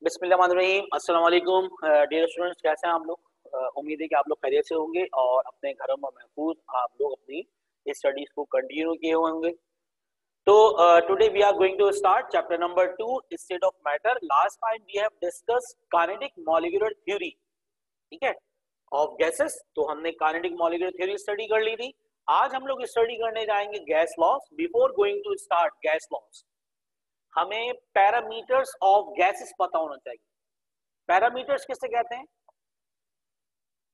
बिस्मिल्लाहिर्रहमानिर्रहीम। अस्सलाम वालेकुम डियर स्टूडेंट्स, कैसे हैं आप लोग? उम्मीद है कि आप लोग खैरियत से होंगे और अपने घरों में महफूज आप लोग अपनी स्टडीज को कंटिन्यू किए होंगे। तो today we are going to start chapter number 2 state of matter. Last time we have discuss kinetic molecular theory, ठीक है, ऑफ गैसेस। तो हमने काइनेटिक मॉलिक्यूलर थ्योरी स्टडी कर ली थी। आज हम लोग स्टडी करने जाएंगे gas laws. Before going to start gas laws, हमें पैरामीटर्स ऑफ गैसेस पता होना चाहिए। पैरामीटर्स किसे कहते हैं?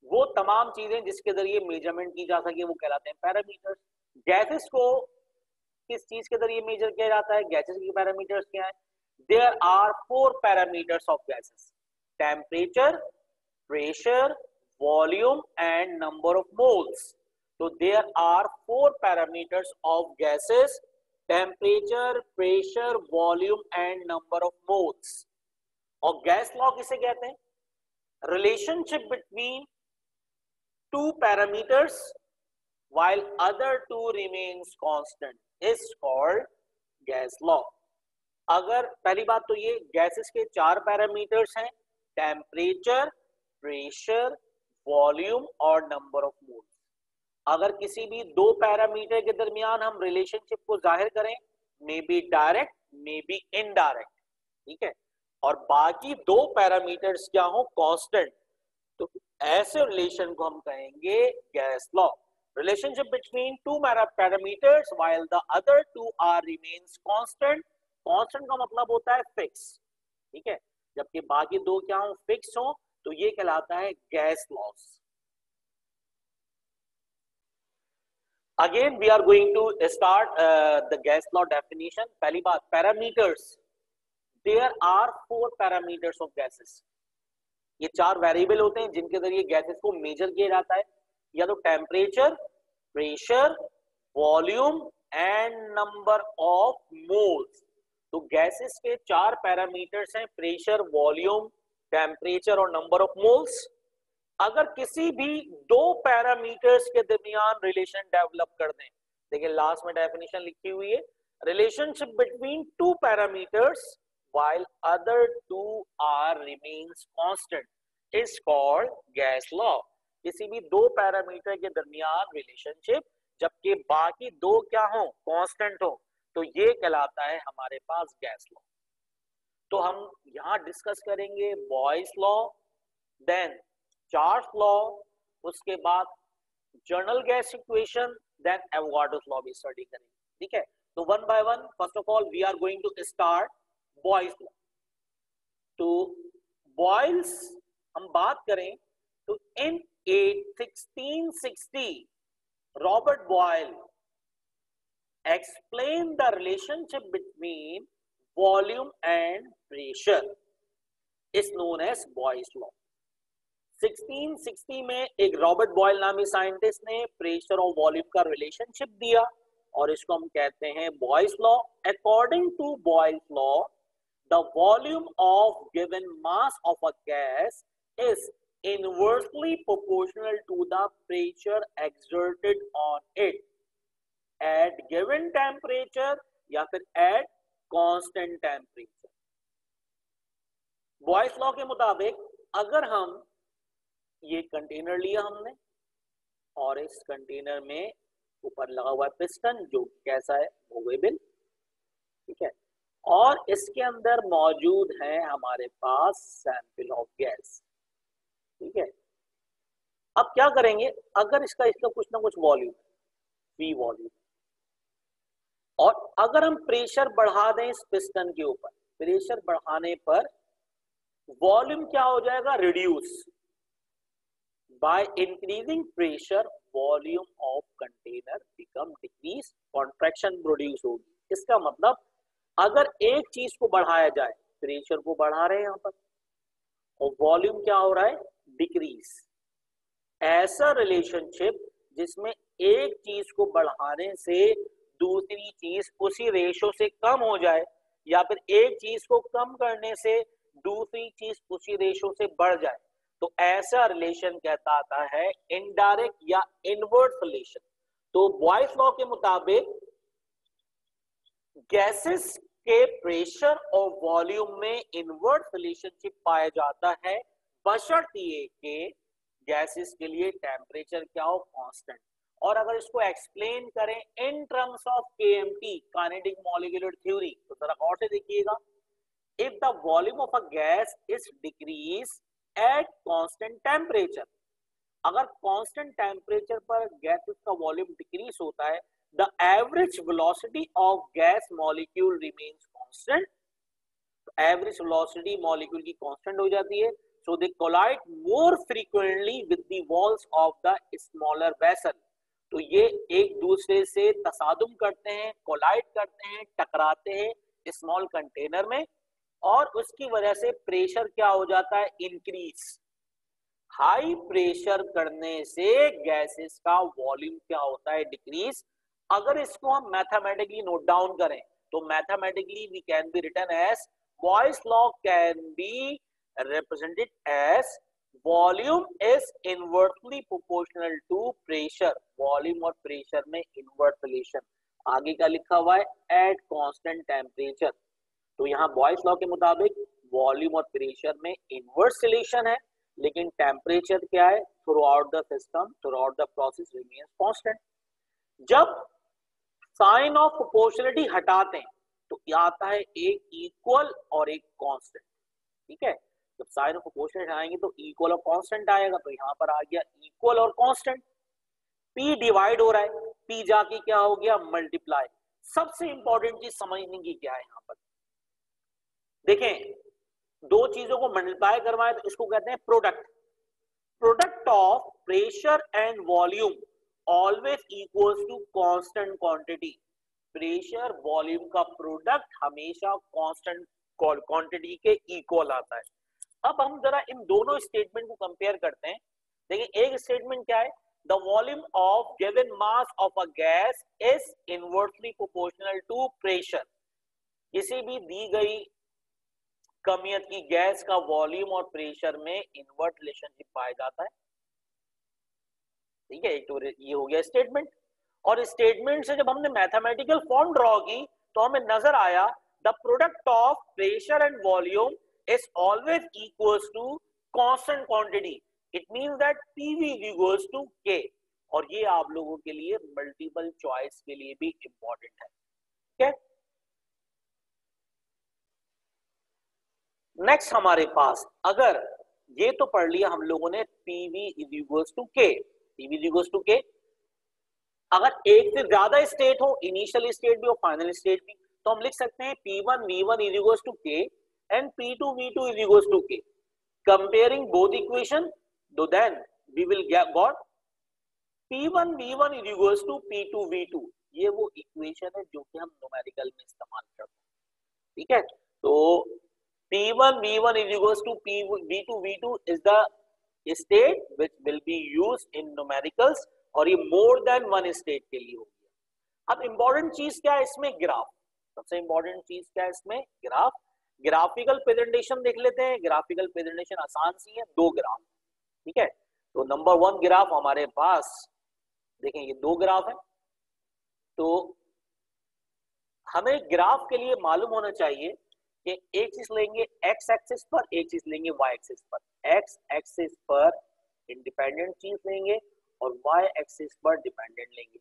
वो तमाम चीजें जिसके जरिए मेजरमेंट की जा सके वो कहलाते हैं पैरामीटर्स। गैसेस को किस चीज के जरिए मेजर किया जाता है? गैसेस की पैरामीटर्स क्या है? There are 4 parameters of gases: temperature, pressure, volume and number of moles. तो there are 4 parameters of gases: temperature, pressure, volume and number of moles. और गैस लॉ किसे कहते हैं? Relationship between two parameters while other two remains constant is called gas law। अगर पहली बात तो ये गैसेस के 4 पैरामीटर्स हैं: टेम्परेचर, प्रेशर, वॉल्यूम और नंबर ऑफ मोल्स। अगर किसी भी 2 पैरामीटर के दरमियान हम रिलेशनशिप को जाहिर करें, may be direct may be indirect, ठीक है, और बाकी 2 पैरामीटर्स क्या हो? कांस्टेंट, तो ऐसे रिलेशन को हम कहेंगे gas law. Relationship between 2 parameters while the other 2 are remains constant. Constant का मतलब होता है फिक्स, ठीक है, जबकि बाकी 2 क्या हो? फिक्स हो, तो ये कहलाता है gas laws. Again we are going to start the gas law definition. पहली बात, parameters. There are 4 parameters of gases. ये 4 वेरिएबल होते हैं जिनके जरिए गैसेस को मेजर किया जाता है, या तो temperature, pressure, volume and number of moles. तो गैसेस के 4 पैरामीटर्स हैं: प्रेशर, वॉल्यूम, टेम्परेचर और नंबर ऑफ मोल्स। अगर किसी भी 2 पैरामीटर्स के दरमियान रिलेशन डेवलप कर दें, देखिए लास्ट में डेफिनेशन लिखी हुई है, relationship between 2 parameters while other 2 are remains constant is called gas law। किसी भी 2 पैरामीटर के दरमियान रिलेशनशिप जबकि बाकी 2 क्या हो? कांस्टेंट हो, तो ये कहलाता है हमारे पास गैस लॉ। तो हम यहां डिस्कस करेंगे Boyle's law, then Charles law, उसके बाद general gas equation, then Avogadro's law भी स्टडी करेंगे, ठीक है। तो one by one, first of all we are going to start Boyle's law. तो बॉयल्स हम बात करें तो in 1660 Robert Boyle explain the relationship between volume and pressure is known as Boyle's law. 1660 में एक रॉबर्ट बॉयल नामी scientist ने pressure और वॉल्यूम का रिलेशनशिप दिया और इसको हम कहते हैं Boyle's law. According to Boyle's law, the volume of given mass of a gas is inversely proportional to the pressure exerted on it at given temperature या फिर at constant temperature। Boyle's law के मुताबिक अगर हम ये container लिया हमने और इस कंटेनर में ऊपर लगा हुआ पिस्टन जो कैसा है? मूवेबल, ठीक है, और इसके अंदर मौजूद है हमारे पास सैंपल ऑफ गैस, ठीक है। अब क्या करेंगे? अगर इसका कुछ ना कुछ वॉल्यूम, V वॉल्यूम, और अगर हम प्रेशर बढ़ा दें इस पिस्टन के ऊपर, प्रेशर बढ़ाने पर वॉल्यूम क्या हो जाएगा? Reduce. By increasing pressure volume of container become decrease, contraction produce होगी। इसका मतलब अगर एक चीज को बढ़ाया जाए, प्रेशर को बढ़ा रहे हैं यहां पर, और वॉल्यूम क्या हो रहा है? डिक्रीज। ऐसा रिलेशनशिप जिसमें एक चीज को बढ़ाने से दूसरी चीज उसी रेशो से कम हो जाए, या फिर एक चीज को कम करने से दूसरी चीज उसी रेशो से बढ़ जाए, तो ऐसा रिलेशन कहता है इनडायरेक्ट या इनवर्स रिलेशन। तो बॉयल्स लॉ के मुताबिक गैसेस के प्रेशर और वॉल्यूम में इनवर्स रिलेशनशिप पाया जाता है, बशर्ते ये कि गैसेस के लिए टेम्परेचर क्या हो, कांस्टेंट। और अगर इसको एक्सप्लेन करें in terms of KMT, kinetic molecular theory, तो जरा गौर से देखिएगा। If the volume of a gas is decrease at constant temperature, अगर कांस्टेंट टेम्परेचर पर गैसेस का वॉल्यूम डिक्रीज होता है, the average velocity of gas molecule remains constant, average velocity molecule की कांस्टेंट हो जाती है, so they collide more frequently with the walls of the smaller vessel. तो ये एक दूसरे से तसादुम करते हैं, कोलाइड करते हैं, टकराते हैं स्मॉल कंटेनर में, और उसकी वजह से प्रेशर क्या हो जाता है, इंक्रीज। हाई प्रेशर करने से गैसेस का वॉल्यूम क्या होता है, डिक्रीज। अगर इसको हम मैथमेटिकली नोट डाउन करें तो mathematically we can be written as, Boyle's law can be represented as volume is inversely proportional to pressure। Volume और प्रेशर में इनवर्स रिलेशन, आगे का लिखा हुआ है at constant temperature। तो यहाँ बॉयस लॉ के मुताबिक वॉल्यूम और प्रेशर में इनवर्स रिलेशन है, लेकिन टेम्परेचर क्या है, through out the system, through out the process remains constant. जब साइन ऑफ प्रोपोर्शनलिटी हटाते हैं तो आता है एक इक्वल और एक कांस्टेंट, ठीक है। जब साइन ऑफ प्रोपोर्शनलिटी हटाएंगे तो इक्वल और कांस्टेंट आएगा, तो यहाँ पर आ गया इक्वल और कांस्टेंट। P डिवाइड हो रहा है, P जाके क्या हो गया, मल्टीप्लाई। सबसे इंपॉर्टेंट चीज समझने की क्या है यहाँ पर, देखें, दो चीजों को मल्टीप्लाई करवाए तो इसको कहते हैं product. Product of pressure and volume always equals to constant quantity. Pressure volume का प्रोडक्ट हमेशा कांस्टेंट क्वांटिटी के इक्वल आता है। अब हम जरा इन दोनों स्टेटमेंट को कंपेयर करते हैं। देखिए, एक स्टेटमेंट क्या है, the volume of given mass of a gas is inversely proportional to pressure. किसी भी दी गई कमियत की गैस का वॉल्यूम और प्रेशर में इनवर्स रिलेशनशिप पाया जाता है, ठीक है। तो ये हो गया स्टेटमेंट। और स्टेटमेंट से जब हमने मैथमेटिकल फॉर्म ड्रॉ की तो हमें नजर आया the product of pressure and volume is always equals to constant quantity. It means that PV equals to K. और ये आप लोगों के लिए मल्टीपल चॉइस के लिए भी इंपॉर्टेंट है, ठीक है। नेक्स्ट हमारे पास, अगर ये तो पढ़ लिया हम लोगों ने पीवी इक्वल्स टू के, पीवी इक्वल्स टू के। अगर एक से ज्यादा स्टेट हो, इनिशियल स्टेट भी और फाइनल स्टेट भी, तो हम लिख सकते हैं P1 V1 is equals to K and P2 V2 is equals to K. Comparing both equation, so then we will got P1 V1 is equals to P2 V2। ये वो इक्वेशन है जो कि हम न्यूमेरिकल में इस्तेमाल करते हैं, ठीक है। तो P1 V1 is equals to P2 V2 is the state which will be used in numericals, और ये मोर देन वन स्टेट के लिए हो गया। अब इंपॉर्टेंट चीज क्या है इसमें, ग्राफ। सबसे इंपॉर्टेंट चीज क्या है इसमें, ग्राफ। ग्राफिकल प्रेजेंटेशन देख लेते हैं। ग्राफिकल प्रेजेंटेशन आसान सी है, दो ग्राफ, ठीक है। तो नंबर 1 ग्राफ हमारे पास, देखें ये दो ग्राफ है। तो हमें ग्राफ के लिए मालूम होना चाहिए कि एक चीज लेंगे एक्स एक्सिस पर, एक चीज लेंगे वाई एक्सिस पर। एक्स एक्सिस पर इंडिपेंडेंट चीज लेंगे और वाई एक्सिस पर डिपेंडेंट लेंगे।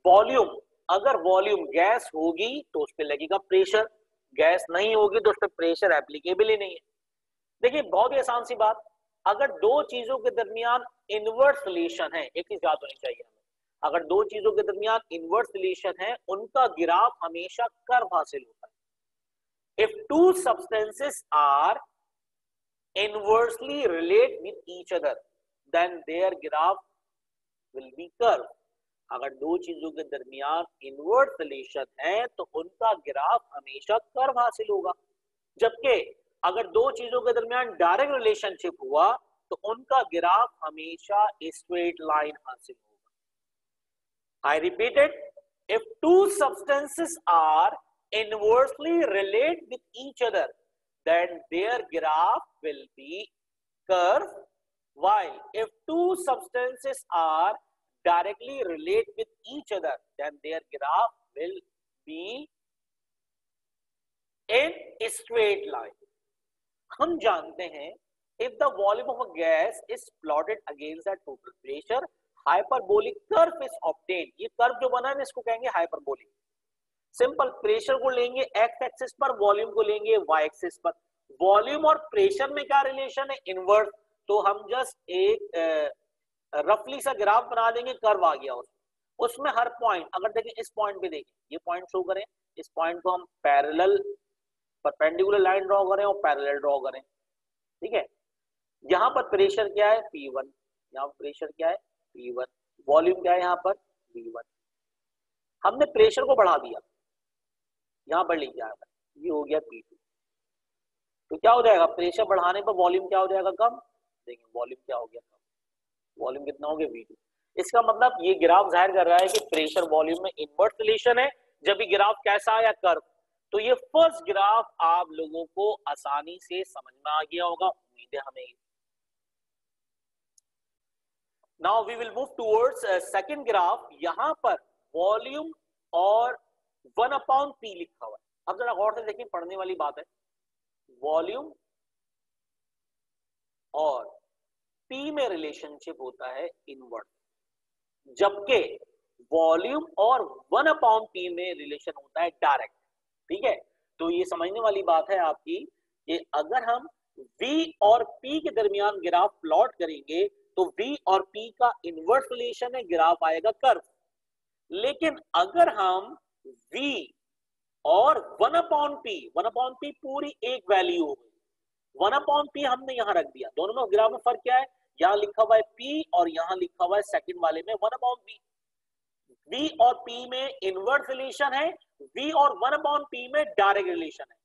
वॉल्यूम, अगर वॉल्यूम गैस होगी तो उस पर लगेगा प्रेशर, गैस नहीं होगी तो उस पर प्रेशर एप्लीकेबल ही नहीं है। देखिए, बहुत ही आसान सी बात, अगर दो चीजों के दरमियान इनवर्स रिलेशन है, एक चीज याद होनी चाहिए हमें, अगर दो चीजों के दरमियान इनवर्स रिलेशन है, उनका ग्राफ हमेशा कर्व हासिल होता है। If two substances are inversely relate with each other then their graph will be curve। अगर दो चीजों के दरमियान इनवर्स रिलेशन है तो उनका ग्राफ हमेशा कर्व हासिल होगा। जबकि अगर दो चीजों के दरमियान डायरेक्ट रिलेशनशिप हुआ तो उनका ग्राफ हमेशा स्ट्रेट लाइन हासिल होगा। I repeated, if two substances are inversely relate with each other then their graph will be curve, while if two substances are directly relate with each other then their graph will be in straight line. हम जानते हैं if the volume of a gas is plotted against the total pressure, hyperbolic curve is obtained। ये curve जो बना है इसको कहेंगे hyperbolic. Simple, pressure को लेंगे एक्स एक्सिस पर, वॉल्यूम को लेंगे वाई एक्सिस पर। वॉल्यूम और प्रेशर में क्या रिलेशन है? इनवर्स। तो हम जस्ट एक रफली सा ग्राफ बना देंगे, कर्व आ गया उसमें हर पॉइंट, अगर देखें इस पॉइंट पे, देखें ये पॉइंट शो करें, इस पॉइंट को हम पैरेलल परपेंडिकुलर लाइन ड्रॉ करें और पैरेलल ड्रॉ करें, ठीक है। यहाँ पर प्रेशर क्या है? P1, यहाँ पर प्रेशर क्या है? P1, वॉल्यूम क्या है यहाँ पर? V1। हमने प्रेशर को बढ़ा दिया, यहाँ पर लिख जाएगा, ये हो गया P2। तो क्या हो जाएगा? प्रेशर बढ़ाने पर वॉल्यूम क्या हो जाएगा? कम। देखिए वॉल्यूम क्या हो गया? कम। वॉल्यूम कितना हो गया? V2। इसका मतलब ये ग्राफ जाहिर कर रहा है कि प्रेशर वॉल्यूम में इनवर्स रिलेशन है। जब ये ग्राफ कैसा आया? कर्व। तो ये फर्स्ट ग्राफ आप लोगों को आसानी से समझ में आ गया होगा, उम्मीद है हमें। Now we will move towards second graph। यहाँ पर वॉल्यूम और 1/P लिखा हुआ है। अब जरा गौर से देखिए, पढ़ने वाली बात है। वॉल्यूम और P में रिलेशनशिप होता है इनवर्स, जबकि वॉल्यूम और 1/P में रिलेशन होता है डायरेक्ट, ठीक है। तो ये समझने वाली बात है आपकी कि अगर हम V और P के दरमियान ग्राफ प्लॉट करेंगे तो V और P का इनवर्स रिलेशन है, ग्राफ आएगा कर्व। लेकिन अगर हम V और 1/P पूरी एक वैल्यू हो गई, 1/P हमने यहां रख दिया, दोनों में ग्राफ में फर्क क्या है? यहां लिखा हुआ है P और यहां लिखा हुआ है सेकंड वाले में 1/P। V और P में इनवर्स रिलेशन है, V और 1/P में डायरेक्ट रिलेशन है।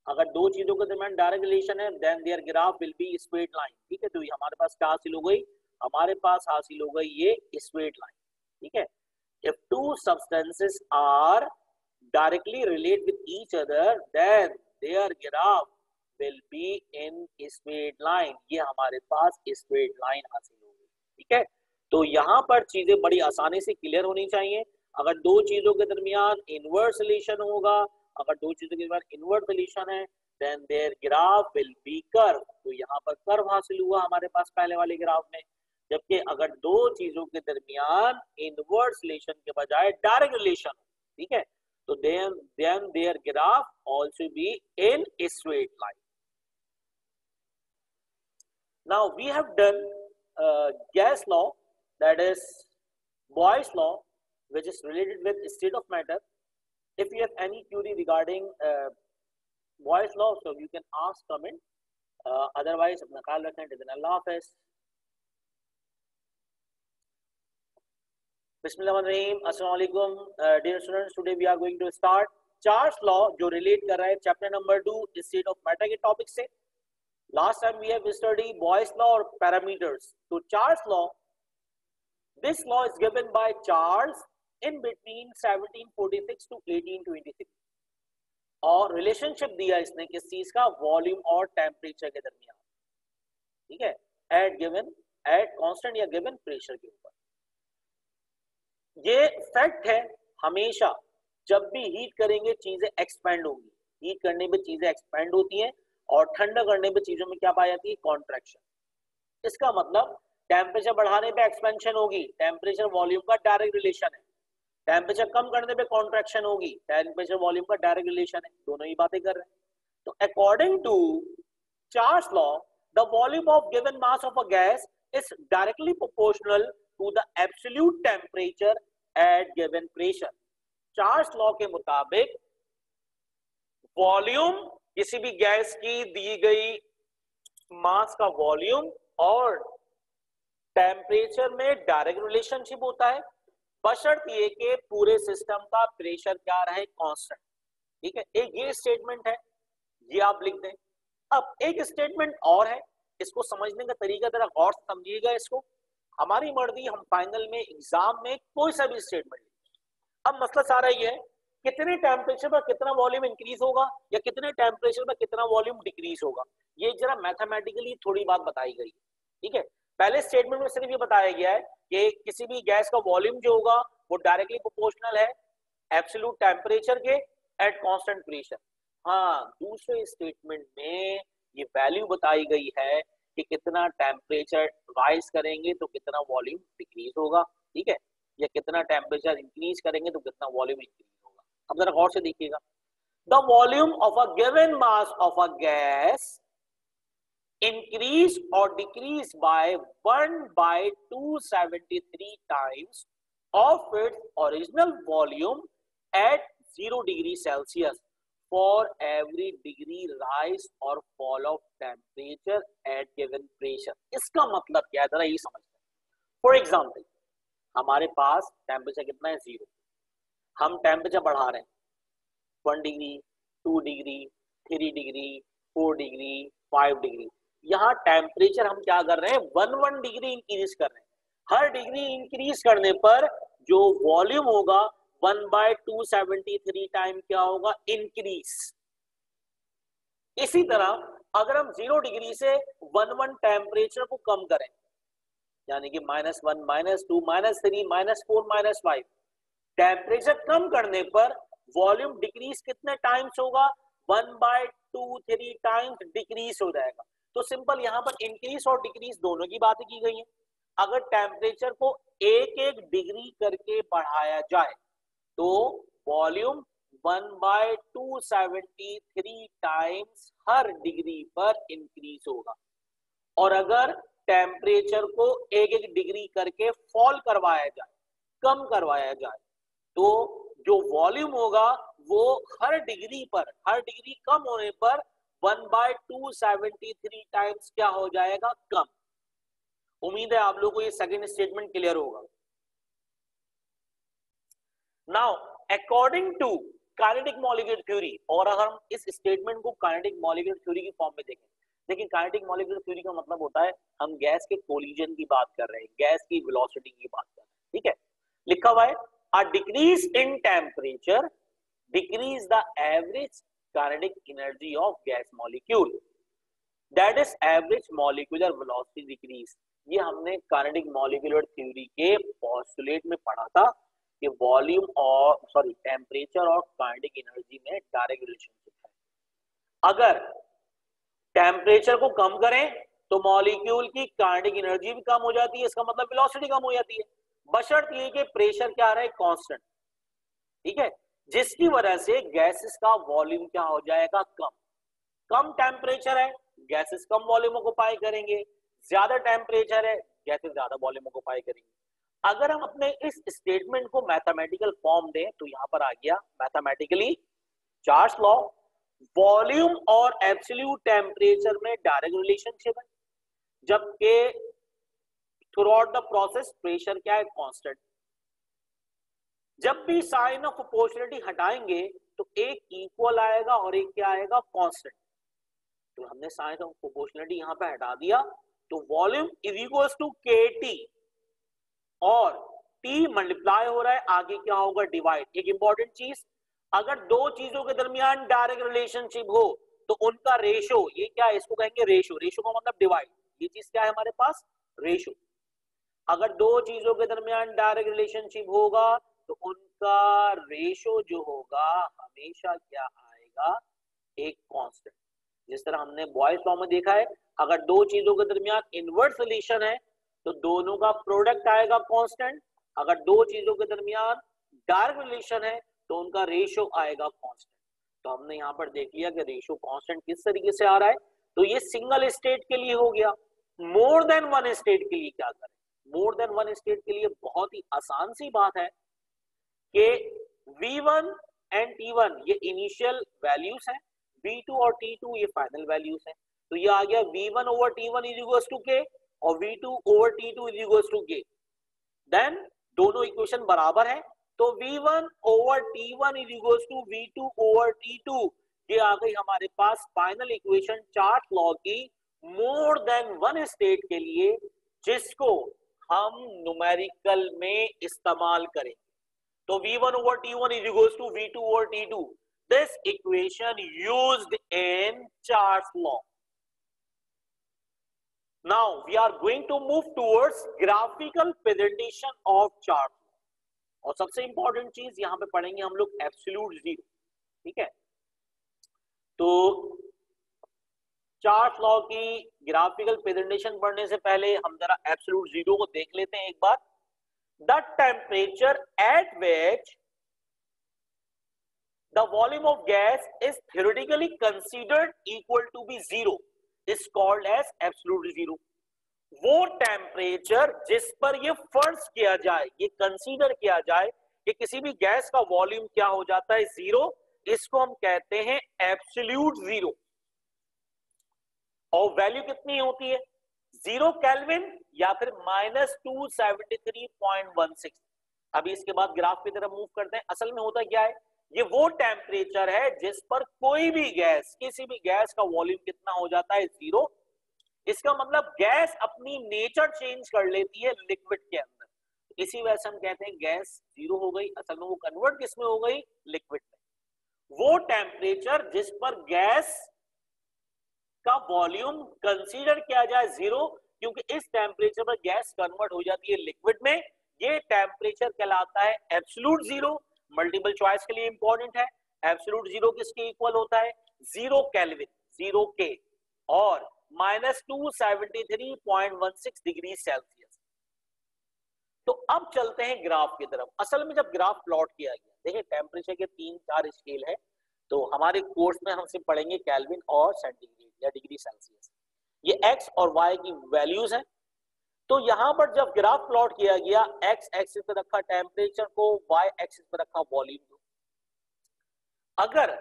अगर दो चीजों के दरमियान डायरेक्ट रिलेशन है, then their graph will be straight line, ठीक है। तो हमारे पास क्या हासिल हो गई? हमारे पास हासिल हो गई ये स्ट्रेट लाइन, ठीक है। If two substances are directly related with each other, then their graph will be in straight line। ये हमारे पास स्ट्रेट लाइन हासिल हो गई, ठीक है। तो यहाँ पर चीजें बड़ी आसानी से क्लियर होनी चाहिए। अगर दो चीजों के दरमियान इनवर्स रिलेशन होगा, अगर दो चीजों के दरमियान इनवर्स रिलेशन है, then their graph will be curve. तो यहाँ पर कर्व हासिल हुआ हमारे पास पहले वाले ग्राफ में। जबकि अगर दो चीजों के दरमियान इनवर्स रिलेशन के बजाय डायरेक्ट रिलेशन, ठीक है, तो then their graph also be in straight line. Now we have done gas law, that is Boyle's law, which is related with state of matter. If you have any query regarding Boyle's law, so you can ask comment. Otherwise, अपना ख्याल रखें। अल्लाह हाफ़िज़। बिस्मिल्लाहिर्रहमानिर्रहीम। अस्सलाम वालेकुम dear students, today we are going to start Charles law, जो relate कर रहा है chapter number 2 state of matter के टॉपिक से। Last time we have study Boyle's law और पैरामीटर्स। तो Charles law, this law is given by Charles in between 1746 to 1826 और relationship दिया इसने किस चीज का? वॉल्यूम और टेम्परेचर के दरमियान, ठीक है, एट कांस्टेंट या गिवन प्रेशर के ऊपर। ये फैक्ट है, हमेशा जब भी हीट करेंगे चीजें एक्सपेंड होंगी। हीट करने पे चीजें एक्सपेंड होती हैं और ठंडा करने पे चीजों में क्या पाई जाती है? कॉन्ट्रैक्शन। इसका मतलब टेम्परेचर बढ़ाने पे एक्सपेंशन होगी, टेम्परेचर वॉल्यूम का डायरेक्ट रिलेशन है। टेम्परेचर कम करने पे कॉन्ट्रैक्शन होगी, टेम्परेचर वॉल्यूम का डायरेक्ट रिलेशन है। दोनों ही बातें कर रहे हैं। तो according to Charles law, the volume of given mass of a gas is directly proportional to the absolute temperature at given pressure. Charles law के मुताबिक वॉल्यूम, किसी भी गैस की दी गई मास का वॉल्यूम और टेम्परेचर में डायरेक्ट रिलेशनशिप होता है, बशर्ते ये कि पूरे सिस्टम का प्रेशर क्या रहे? कांस्टेंट, ठीक है। एक ये स्टेटमेंट है, ये आप लिख दें। अब एक स्टेटमेंट और है, इसको समझने का तरीका जरा गौर से समझिएगा। इसको हमारी मर्जी, हम फाइनल में एग्जाम में कोई सा भी स्टेटमेंट लिखें। अब मसला सारा ये है, कितने टेम्परेचर पर कितना वॉल्यूम इंक्रीज होगा या कितने टेम्परेचर पर कितना वॉल्यूम डिक्रीज होगा, ये जरा मैथमेटिकली थोड़ी बात बताई गई, ठीक है। पहले स्टेटमेंट में सिर्फ ये बताया गया है कि किसी भी गैस का वॉल्यूम जो होगा वो डायरेक्टली प्रोपोर्शनल है एब्सोल्यूट टेम्परेचर के एट कांस्टेंट प्रेशर। हाँ, दूसरे स्टेटमेंट में ये वैल्यू बताई गई है कि कितना टेम्परेचर राइज करेंगे तो कितना वॉल्यूम डिक्रीज होगा, ठीक है, या कितना टेम्परेचर इंक्रीज करेंगे तो कितना वॉल्यूम इंक्रीज होगा। अब जरा गौर से देखिएगा, the volume of a given mass of a gas increase or decrease by 1/273 times of its original volume at 0 degree Celsius for every degree rise or fall of temperature at given pressure। इसका मतलब क्या है, जरा ये समझते हैं। For example, हमारे पास temperature कितना है, 0। हम टेम्परेचर बढ़ा रहे हैं 1 degree, 2 degree, 3 degree, 4 degree, 5 degree. यहाँ टेम्परेचर हम क्या कर रहे हैं, 1 डिग्री इंक्रीज कर रहे हैं। हर डिग्री इंक्रीज करने पर जो वॉल्यूम होगा 1/273 टाइम क्या होगा, इंक्रीज। इसी तरह अगर हम 0 डिग्री से 1 टेम्परेचर को कम करें, यानी कि -1, -2, -3, -4, -5, टेम्परेचर कम करने पर वॉल्यूम डिक्रीज कितने टाइम्स होगा, 1/2-3 टाइम्स डिक्रीज हो जाएगा। तो सिंपल यहाँ पर इंक्रीज और डिक्रीज दोनों की बातें की गई है। अगर टेम्परेचर को 1-1 डिग्री करके बढ़ाया जाए तो वॉल्यूम 1/273 टाइम्स हर डिग्री पर इंक्रीज होगा। और अगर टेम्परेचर को 1-1 डिग्री करके फॉल करवाया जाए, कम करवाया जाए, तो जो वॉल्यूम होगा वो हर डिग्री कम होने पर 1/273 टाइम्स क्या हो जाएगा, कम। उम्मीद है आप लोगों को ये सेकंड स्टेटमेंट क्लियर होगा। Now according to kinetic molecular theory, और अगर हम इस स्टेटमेंट को काइनेटिक मॉलिक्यूलर थ्योरी की फॉर्म में देखें, लेकिन काइनेटिक मॉलिक्यूलर थ्योरी का मतलब होता है हम गैस के कोलिजन की बात कर रहे हैं, गैस की वेलोसिटी की बात कर रहे हैं, ठीक है। लिखा हुआ है a decrease in temperature decrease the average kinetic energy of gas molecule, that is average molecular velocity decrease। ये हमने काइनेटिक मॉलिक्यूलर थ्योरी के पोस्टुलेट में पढ़ा था कि वॉल्यूम और टेम्परेचर और काइनेटिक एनर्जी में डायरेक्ट रिलेशनशिप है। अगर टेम्परेचर को कम करें तो मॉलिक्यूल की काइनेटिक एनर्जी भी कम हो जाती है, इसका मतलब वेलोसिटी कम हो जाती है, बशर्ते ये कि प्रेशर क्या रहे, कांस्टेंट, ठीक है, जिसकी वजह से गैसेस का वॉल्यूम क्या हो जाएगा, कम। कम टेम्परेचर है, गैसेस कम वॉल्यूम ऑक्यूपाई करेंगे, ज्यादा टेम्परेचर है, गैसेस ज्यादा वॉल्यूम ऑक्यूपाई करेंगे। अगर हम अपने इस स्टेटमेंट को मैथमेटिकल फॉर्म दें तो यहां पर आ गया मैथमेटिकली चार्ल्स लॉ, वॉल्यूम और एब्सोल्यूट टेम्परेचर में डायरेक्ट रिलेशनशिप है, जबकि थ्रू द प्रोसेस प्रेशर क्या है, कांस्टेंट। जब भी साइन ऑफ प्रोपोर्शनलिटी हटाएंगे तो एक इक्वल आएगा और एक क्या आएगा, कांस्टेंट। तो हमने साइन ऑफ प्रोपोर्शनलिटी यहां पे हटा दिया तो volume is equals to KT और T मल्टीप्लाई हो रहा है, आगे क्या होगा, डिवाइड। एक इंपॉर्टेंट चीज, अगर दो चीजों के दरमियान डायरेक्ट रिलेशनशिप हो तो उनका रेशो, ये क्या है, इसको कहेंगे रेशो। रेशो का मतलब डिवाइड, ये चीज क्या है हमारे पास, रेशो। अगर दो चीजों के दरमियान डायरेक्ट रिलेशनशिप होगा तो उनका रेशो जो होगा हमेशा क्या आएगा, एक कांस्टेंट। जिस तरह हमने बॉयल्स लॉ में देखा है, अगर दो चीजों के दरमियान इनवर्स रिलेशन है तो दोनों का प्रोडक्ट आएगा कांस्टेंट। अगर दो चीजों के दरमियान डायरेक्ट रिलेशन है तो उनका रेशो आएगा कांस्टेंट। तो हमने यहाँ पर देख लिया कि रेशो कांस्टेंट किस तरीके से आ रहा है। तो ये सिंगल स्टेट के लिए हो गया। मोर देन वन स्टेट के लिए क्या करें, मोर देन वन स्टेट के लिए बहुत ही आसान सी बात है कि V1 एंड T1 ये इनिशियल वैल्यूज है, V2 और T2 ये फाइनल वैल्यूज है। तो ये आ गया V1 over T1 is equals to K और V2 over T2 is equals to K। Then दोनों इक्वेशन बराबर है तो V1 over T1 is equals to V2 over T2। ये आ गई हमारे पास फाइनल इक्वेशन चार्ल्स लॉ की मोर देन वन स्टेट के लिए, जिसको हम न्यूमेरिकल में इस्तेमाल करेंगे। तो V1 over T1 is equals to V2 over T2. This equation used in Charles law. Now we are going to move towards graphical presentation of Charles law. और सबसे इंपॉर्टेंट चीज यहां पे पढ़ेंगे हम लोग एब्सोल्यूट जीरो, ठीक है। तो चार्ट लॉ की ग्राफिकल प्रेजेंटेशन पढ़ने से पहले हम जरा एब्सोल्यूट जीरो को देख लेते हैं एक बार। The temperature at which the volume of gas is theoretically considered equal to be zero is called as absolute zero। वो टेम्परेचर जिस पर ये फर्ज किया जाए, ये कंसीडर किया जाए कि किसी भी गैस का वॉल्यूम क्या हो जाता है जीरो, इसको हम कहते हैं एब्सोल्यूट जीरो। और वैल्यू कितनी होती है? 0 केल्विन या फिर -273.16। अभी इसके बाद ग्राफ की तरफ मूव करते हैं। असल में होता क्या है, ये वो टेम्परेचर है जिस पर कोई भी गैस, किसी भी गैस का वॉल्यूम कितना हो जाता है जीरो। इसका मतलब गैस अपनी नेचर चेंज कर लेती है लिक्विड के अंदर। इसी वजह से हम कहते हैं गैस जीरो हो गई। असल में वो कन्वर्ट किस में हो गई? लिक्विड में। वो टेम्परेचर जिस पर गैस का वॉल्यूम कंसीडर किया जाए जीरो, क्योंकि इस टेम्परेचर पर गैस कन्वर्ट हो जाती है लिक्विड में, ये टेम्परेचर कहलाता है एब्सोल्यूट जीरो। मल्टीपल चॉइस के लिए इंपॉर्टेंट है। एब्सोल्यूट जीरो किसके इक्वल होता है? 0 केल्विन, 0 के और -273.16 डिग्री सेल्सियस। तो अब चलते हैं ग्राफ की तरफ। असल में जब ग्राफ प्लॉट किया गया, देखिए टेम्परेचर के 3-4 स्केल है, तो हमारे कोर्स में हमसे पढ़ेंगे केल्विन और सेंटीग्रेड या डिग्री सेल्सियस। ये एक्स और वाई की वैल्यूज हैं। तो यहां पर जब ग्राफ प्लॉट किया गया, एक्स एक्सिस पे रखा टेम्परेचर को, वाई एक्सिस पे रखा वॉल्यूम को। अगर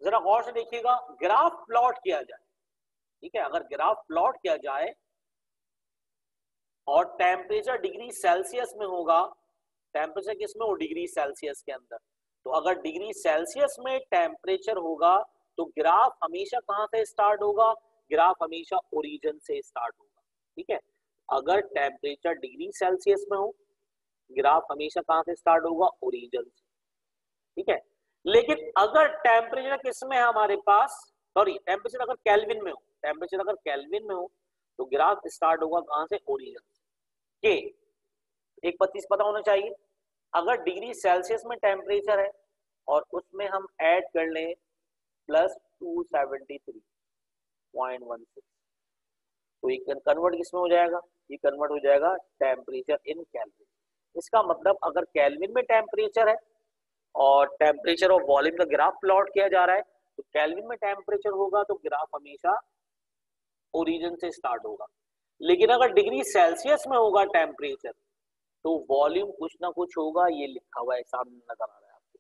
जरा गौर से देखिएगा, ग्राफ प्लॉट किया जाए, ठीक है, अगर ग्राफ प्लॉट किया जाए और टेम्परेचर डिग्री सेल्सियस में होगा, टेम्परेचर किसमें हो? डिग्री सेल्सियस के अंदर। तो अगर डिग्री सेल्सियस में टेम्परेचर होगा तो ग्राफ हमेशा कहां से स्टार्ट होगा? ग्राफ हमेशा ओरिजिन से स्टार्ट होगा। ठीक है, अगर टेम्परेचर डिग्री सेल्सियस में हो, ग्राफ हमेशा कहां से स्टार्ट होगा? ओरिजिन से। ठीक है, लेकिन अगर टेम्परेचर किसमें है हमारे पास, सॉरी टेम्परेचर अगर केल्विन में हो, टेम्परेचर अगर केल्विन में हो तो ग्राफ स्टार्ट होगा कहां से? ओरिजिन से। एक 25 पता होना चाहिए, अगर डिग्री सेल्सियस में टेम्परेचर है और उसमें हम ऐड कर लें +273.16, तो ये कन्वर्ट किसमें हो जाएगा? ये कन्वर्ट हो जाएगा टेम्परेचर इन केल्विन। इसका मतलब अगर केल्विन में टेम्परेचर है और टेम्परेचर और वॉल्यूम का ग्राफ प्लॉट किया जा रहा है, तो केल्विन में टेम्परेचर होगा तो ग्राफ हमेशा ओरिजिन से स्टार्ट होगा। लेकिन अगर डिग्री सेल्सियस में होगा टेम्परेचर, तो वॉल्यूम कुछ ना कुछ होगा, ये लिखा हुआ है सामने नजर आ रहा है आपको।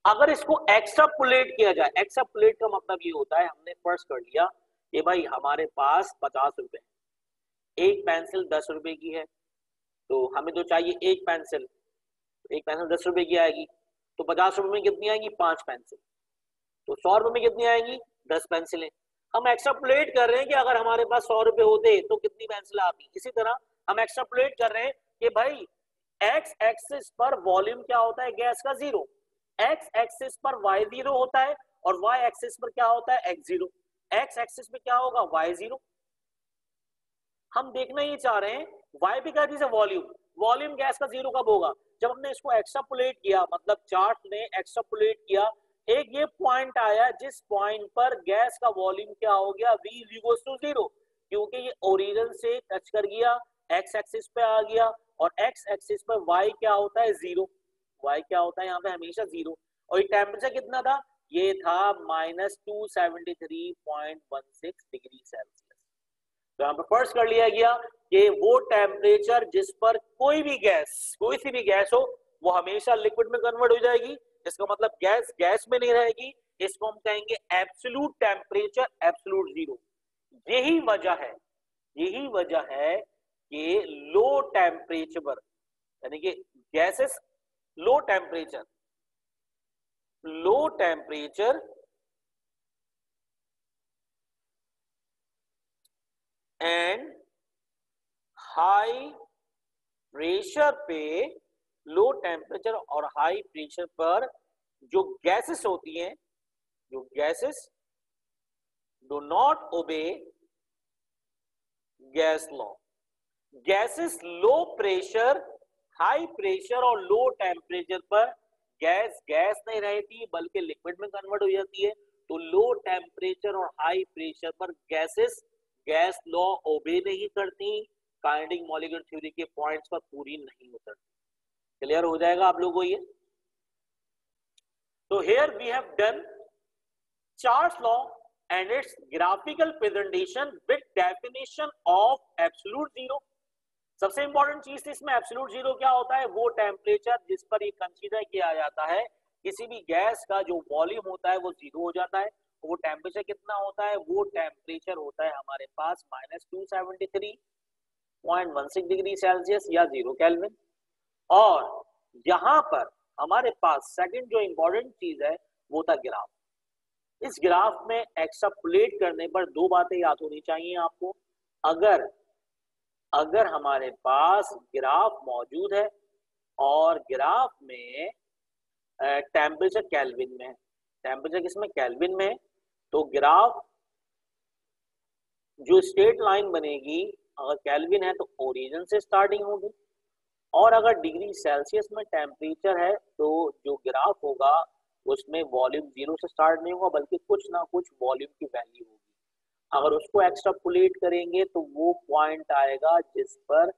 अगर इसको एक्सट्रापोलेट किया जाए, एक्सट्रापोलेट का मतलब ये होता है, हमने फर्ज कर लिया कि भाई हमारे पास 50 रुपए, एक पेंसिल 10 रुपए की है, तो हमें तो चाहिए एक पेंसिल, तो एक पेंसिल 10 रुपए की आएगी, तो 50 रुपए में कितनी आएगी? 5 पेंसिल। तो 100 रुपए में कितनी आएगी? 10 पेंसिलें। हम एक्सट्रापोलेट कर रहे हैं कि अगर हमारे पास 100 रुपए होते तो कितनी पेंसिल आती। इसी तरह हम एक्सट्रापोलेट कर रहे हैं कि भाई एक्स एक्सिस पर वॉल्यूम क्या होता है गैस का? जीरो। एक्स एक्सिस पर वाई जीरो होता है और वाई एक्सिस पर क्या होता है? X zero. एक्स एक्सिस पे क्या होगा? Y zero. हम देखना ही चाह रहे हैं वाई पे क्या चीज है? वॉल्यूम। वॉल्यूम गैस का जीरो कब होगा? जब हमने इसको एक्सट्रापोलेट किया, मतलब चार्ट में एक्सट्रापोलेट किया, एक ये पॉइंट आया जिस पॉइंट पर गैस का वॉल्यूम क्या हो गया? v इक्वल्स टू जीरो, क्योंकि ये ओरिजिन से टच कर गया, एक्स एक्सिस पे आ गया, और एक्स एक्सिस पर y क्या होता है? जीरो। y क्या होता है यहाँ पे? हमेशा जीरो। और ये टेम्परेचर कितना था? ये था -273.16 डिग्री सेल्सियस। तो यहाँ पर फर्स्ट कर लिया गया कि वो टेम्परेचर जिस पर कोई भी गैस, कोई सी भी गैस हो, वो हमेशा लिक्विड में कन्वर्ट हो जाएगी। इसका मतलब गैस गैस में नहीं रहेगी। इसको हम कहेंगे एब्सोल्यूट टेम्परेचर, एब्सोल्यूट जीरो। यही वजह है कि लो टेम्परेचर पर, यानी कि gases low temperature and high pressure पे, लो टेम्परेचर और हाई प्रेशर पर जो गैसेस होती हैं, जो gases do not obey gas law. Gases low pressure, high pressure और लो टेम्परेचर पर गैस गैस नहीं रहती बल्कि लिक्विड में कन्वर्ट हो जाती है। तो लो टेम्परेचर और हाई प्रेशर पर गैसेस गैस लॉ ओबे नहीं करती, काइनेटिक मॉलिक्यूलर थ्योरी के पॉइंट्स पर पूरी नहीं उतरती। क्लियर हो जाएगा आप लोगों को ये। तो here we have done Charles law and its graphical presentation with definition of absolute zero। सबसे इंपॉर्टेंट चीज थी इसमें एब्सोल्यूट जीरो क्या होता है, वो टेम्परेचर जिस पर ये कंसीडर किया जाता है किसी भी गैस का जो वॉल्यूम होता है वो जीरो हो जाता है। वो टेम्परेचर कितना होता है, वो टेम्परेचर होता है हमारे पास -273.16 डिग्री सेल्सियस या 0 केल्विन। और यहां पर हमारे पास सेकंड जो इंपॉर्टेंट चीज है वो था ग्राफ। इस ग्राफ में एक्सट्रापोलेट करने पर दो बातें याद होनी चाहिए आपको। अगर हमारे पास ग्राफ मौजूद है और ग्राफ में टेम्परेचर केल्विन में है, टेम्परेचर किसमें, केल्विन में, तो ग्राफ जो स्ट्रेट लाइन बनेगी अगर केल्विन है तो ओरिजिन से स्टार्टिंग होगी, और अगर डिग्री सेल्सियस में टेम्परेचर है तो जो ग्राफ होगा उसमें वॉल्यूम जीरो से स्टार्ट नहीं होगा बल्कि कुछ ना कुछ वॉल्यूम की वैल्यू होगी। अगर उसको एक्सट्रापोलेट करेंगे तो वो पॉइंट आएगा जिस पर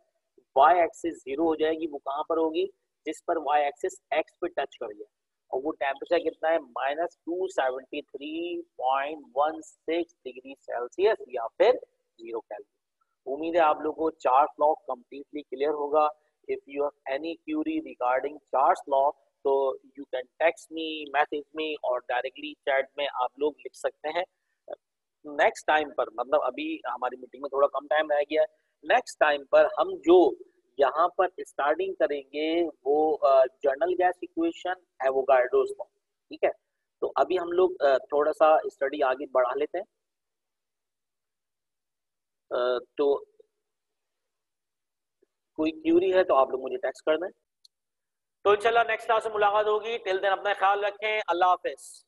y एक्सिस जीरो हो जाएगी। वो कहां पर होगी, जिस पर y एक्सिस x पे टच कर गया, और वो टेम्परेचर कितना है -273.16 डिग्री सेल्सियस या फिर 0 केल्विन। उम्मीद है आप लोगों को चार्ल्स लॉ कंप्लीटली क्लियर होगा। If you have any query regarding Charles law तो you can text me, message me, और डायरेक्टली चैट में आप लोग लिख सकते हैं। नेक्स्ट टाइम पर, मतलब अभी हमारी मीटिंग में थोड़ा कम टाइम रह गया है, नेक्स्ट टाइम पर हम जो यहाँ पर स्टार्टिंग करेंगे वो journal gas equation, Avogadro's law. ठीक है, तो अभी हम लोग थोड़ा सा स्टडी आगे बढ़ा लेते हैं। तो कोई क्यूरी है तो आप लोग मुझे टेक्स्ट कर दें। तो इंशाल्लाह नेक्स्ट क्लास में मुलाकात होगी। टिल देन अपना ख्याल रखें। अल्लाह हाफिज।